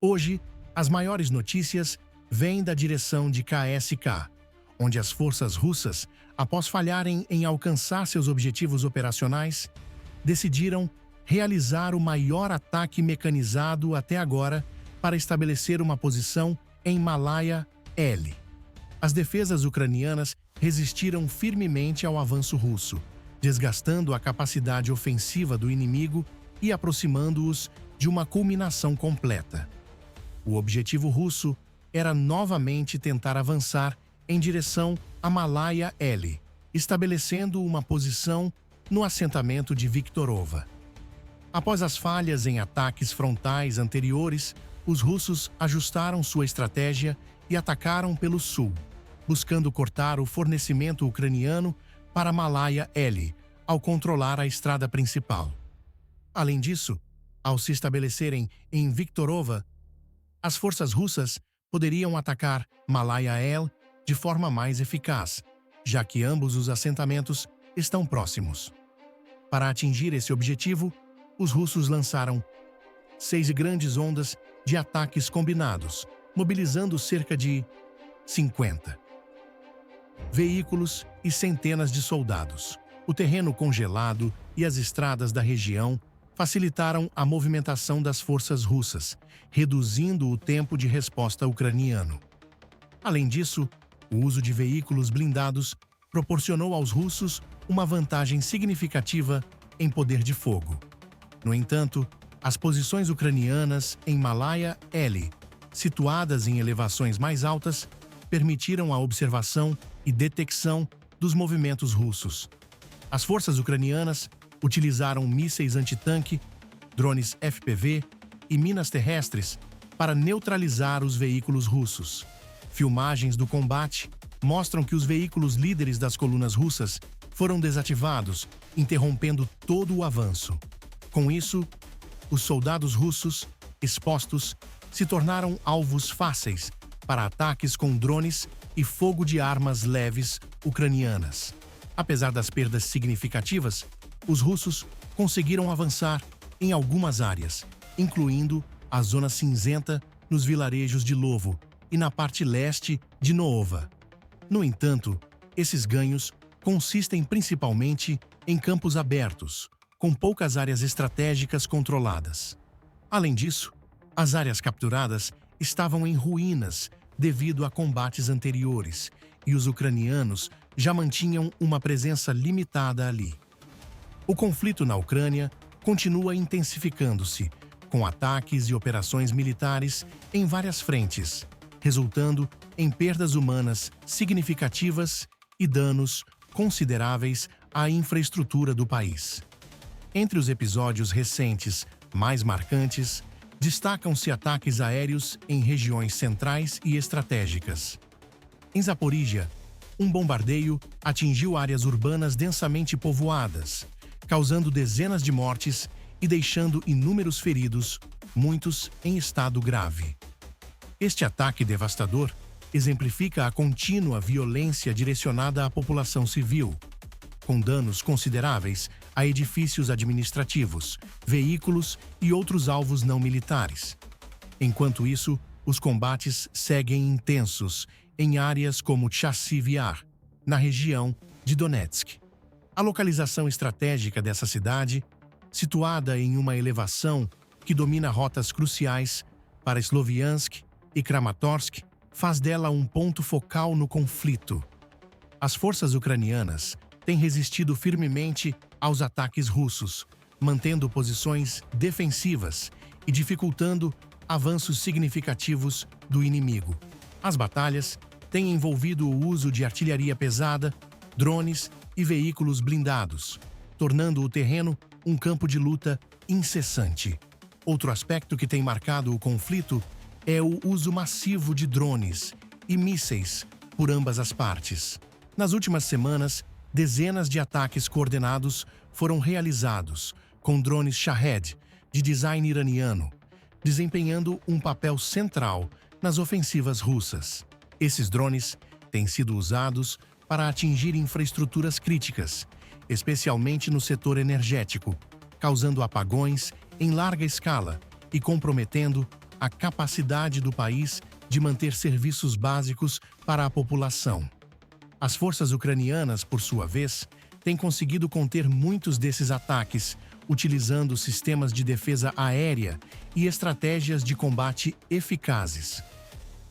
Hoje, as maiores notícias vêm da direção de KSK, onde as forças russas, após falharem em alcançar seus objetivos operacionais, decidiram realizar o maior ataque mecanizado até agora para estabelecer uma posição em Malaya L. As defesas ucranianas resistiram firmemente ao avanço russo, desgastando a capacidade ofensiva do inimigo e aproximando-os de uma culminação completa. O objetivo russo era novamente tentar avançar em direção a Malaya L, estabelecendo uma posição no assentamento de Viktorova. Após as falhas em ataques frontais anteriores, os russos ajustaram sua estratégia e atacaram pelo sul, buscando cortar o fornecimento ucraniano para Malaya L, ao controlar a estrada principal. Além disso, ao se estabelecerem em Viktorova, as forças russas poderiam atacar Malaya L de forma mais eficaz, já que ambos os assentamentos estão próximos. Para atingir esse objetivo, os russos lançaram 6 grandes ondas de ataques combinados, mobilizando cerca de 50 veículos e centenas de soldados. O terreno congelado e as estradas da região facilitaram a movimentação das forças russas, reduzindo o tempo de resposta ucraniano. Além disso, o uso de veículos blindados proporcionou aos russos uma vantagem significativa em poder de fogo. No entanto, as posições ucranianas em Malaya L, situadas em elevações mais altas, permitiram a observação e detecção dos movimentos russos. As forças ucranianas utilizaram mísseis antitanque, drones FPV e minas terrestres para neutralizar os veículos russos. Filmagens do combate mostram que os veículos líderes das colunas russas foram desativados, interrompendo todo o avanço. Com isso, os soldados russos, expostos, se tornaram alvos fáceis para ataques com drones e fogo de armas leves ucranianas. Apesar das perdas significativas, os russos conseguiram avançar em algumas áreas, incluindo a zona cinzenta nos vilarejos de Lovo e na parte leste de Noova. No entanto, esses ganhos consistem principalmente em campos abertos, com poucas áreas estratégicas controladas. Além disso, as áreas capturadas estavam em ruínas devido a combates anteriores, e os ucranianos já mantinham uma presença limitada ali. O conflito na Ucrânia continua intensificando-se, com ataques e operações militares em várias frentes, resultando em perdas humanas significativas e danos consideráveis à infraestrutura do país. Entre os episódios recentes mais marcantes, destacam-se ataques aéreos em regiões centrais e estratégicas. Em Zaporíjia, um bombardeio atingiu áreas urbanas densamente povoadas, causando dezenas de mortes e deixando inúmeros feridos, muitos em estado grave. Este ataque devastador exemplifica a contínua violência direcionada à população civil, com danos consideráveis a edifícios administrativos, veículos e outros alvos não militares. Enquanto isso, os combates seguem intensos em áreas como Chasiv Yar, na região de Donetsk. A localização estratégica dessa cidade, situada em uma elevação que domina rotas cruciais para Sloviansk e Kramatorsk, faz dela um ponto focal no conflito. As forças ucranianas têm resistido firmemente aos ataques russos, mantendo posições defensivas e dificultando avanços significativos do inimigo. As batalhas têm envolvido o uso de artilharia pesada, drones e veículos blindados, tornando o terreno um campo de luta incessante. Outro aspecto que tem marcado o conflito é o uso massivo de drones e mísseis por ambas as partes. Nas últimas semanas, dezenas de ataques coordenados foram realizados com drones Shahed, de design iraniano, desempenhando um papel central nas ofensivas russas. Esses drones têm sido usados para atingir infraestruturas críticas, especialmente no setor energético, causando apagões em larga escala e comprometendo a capacidade do país de manter serviços básicos para a população. As forças ucranianas, por sua vez, têm conseguido conter muitos desses ataques, utilizando sistemas de defesa aérea e estratégias de combate eficazes.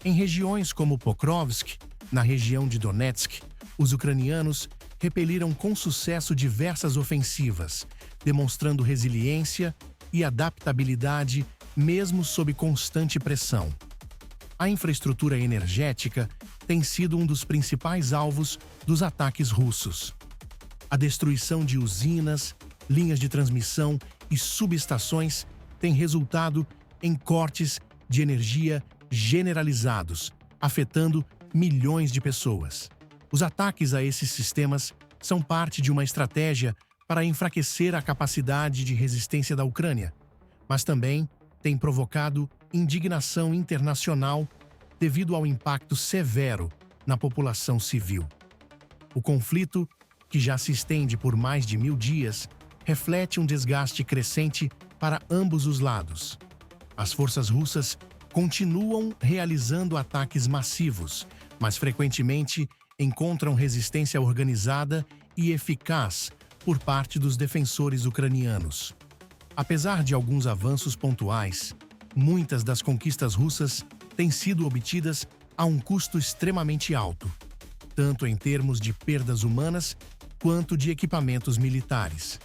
Em regiões como Pokrovsk, na região de Donetsk, os ucranianos repeliram com sucesso diversas ofensivas, demonstrando resiliência e adaptabilidade mesmo sob constante pressão. A infraestrutura energética tem sido um dos principais alvos dos ataques russos. A destruição de usinas, linhas de transmissão e subestações tem resultado em cortes de energia generalizados, afetando milhões de pessoas. Os ataques a esses sistemas são parte de uma estratégia para enfraquecer a capacidade de resistência da Ucrânia, mas também têm provocado indignação internacional devido ao impacto severo na população civil. O conflito, que já se estende por mais de 1000 dias, reflete um desgaste crescente para ambos os lados. As forças russas continuam realizando ataques massivos, mas frequentemente encontram resistência organizada e eficaz por parte dos defensores ucranianos. Apesar de alguns avanços pontuais, muitas das conquistas russas têm sido obtidas a um custo extremamente alto, tanto em termos de perdas humanas quanto de equipamentos militares.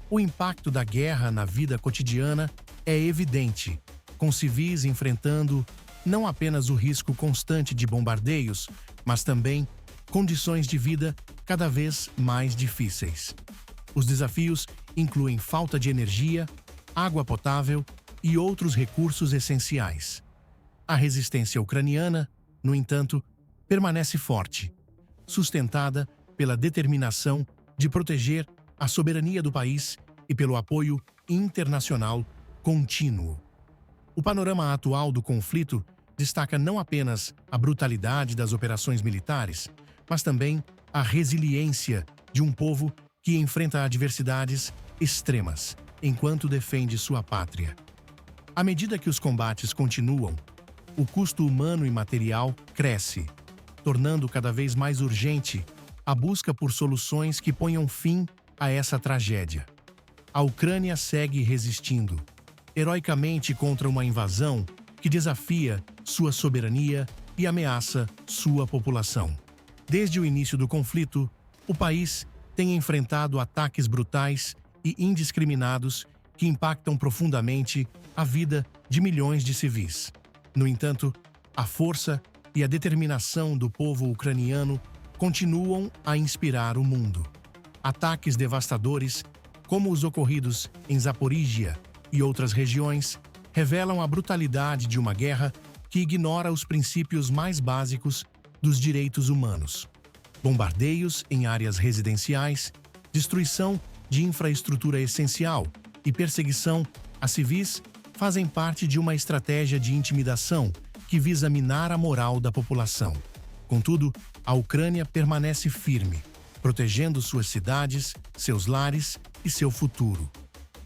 O impacto da guerra na vida cotidiana é evidente, com civis enfrentando não apenas o risco constante de bombardeios, mas também condições de vida cada vez mais difíceis. Os desafios incluem falta de energia, água potável e outros recursos essenciais. A resistência ucraniana, no entanto, permanece forte, sustentada pela determinação de proteger a soberania do país e pelo apoio internacional contínuo. O panorama atual do conflito destaca não apenas a brutalidade das operações militares, mas também a resiliência de um povo que enfrenta adversidades extremas enquanto defende sua pátria. À medida que os combates continuam, o custo humano e material cresce, tornando cada vez mais urgente a busca por soluções que ponham fim a essa tragédia. A Ucrânia segue resistindo, heroicamente contra uma invasão que desafia sua soberania e ameaça sua população. Desde o início do conflito, o país tem enfrentado ataques brutais e indiscriminados que impactam profundamente a vida de milhões de civis. No entanto, a força e a determinação do povo ucraniano continuam a inspirar o mundo. Ataques devastadores, como os ocorridos em Zaporíjia e outras regiões, revelam a brutalidade de uma guerra que ignora os princípios mais básicos dos direitos humanos. Bombardeios em áreas residenciais, destruição de infraestrutura essencial e perseguição a civis fazem parte de uma estratégia de intimidação que visa minar a moral da população. Contudo, a Ucrânia permanece firme, protegendo suas cidades, seus lares e seu futuro.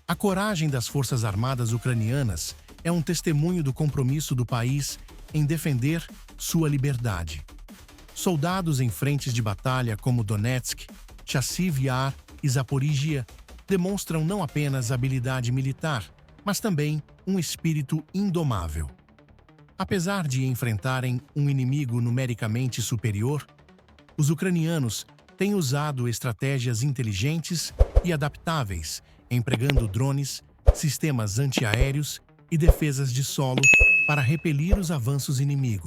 A coragem das Forças Armadas ucranianas é um testemunho do compromisso do país em defender sua liberdade. Soldados em frentes de batalha como Donetsk, Chasiv Yar e Zaporíjia demonstram não apenas habilidade militar, mas também um espírito indomável. Apesar de enfrentarem um inimigo numericamente superior, os ucranianos têm usado estratégias inteligentes e adaptáveis, empregando drones, sistemas antiaéreos e defesas de solo para repelir os avanços inimigos.